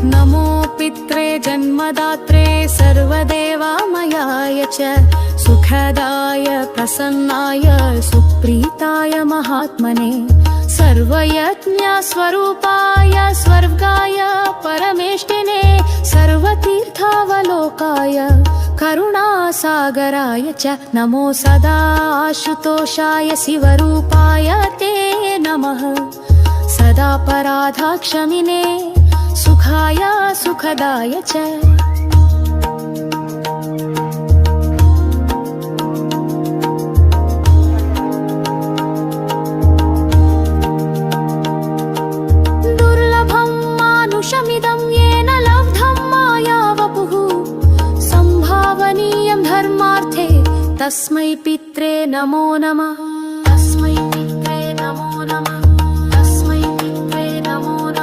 नमो पित्रे जन्मदात्रे सर्वदेवामयाय च सुखदाय प्रसन्नाय सुप्रीताय महात्मने सर्वयज्ञस्वरूपाय स्वर्गाय परमेष्टिने सर्वतीर्थावलोकाय करुणासागराय च नमो सदा आशुतोषाय शिवरूपाय ते नमः सदा पराधाक्षमिने सुखाय सुखदाय च दुर्लभं मानुषमिदं येन लब्धं मायावपुः संभावनीयं धर्मार्थे तस्मै पित्रे नमो नमः।